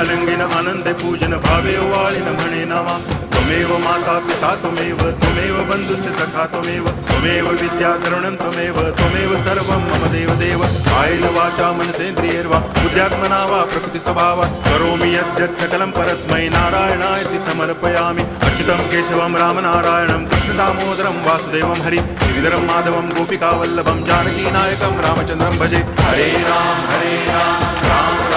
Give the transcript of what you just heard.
अलंगिन आनंदे पूजन भावे ओवाळिन म्हणे नामा त्वमेव माता पिता त्वमेव बंधुश्च सखा त्वमेव विद्या तरुणं त्वमेव सर्वं मम देव कायेन वाचा मनसेन्द्रियैर्वा बुद्ध्यात्मना वा प्रकृति स्वभावात् करोमि यद्यत् सकलं परस्मै नारायणायति समर्पयामि अच्युतं केशवं रामनारायणं कृष्णदामोदरं वासुदेवं हरि गिरिधरं माधवं गोपिकावल्लभं जानकीनायकं रामचन्द्रं भजे हरे राम राम राम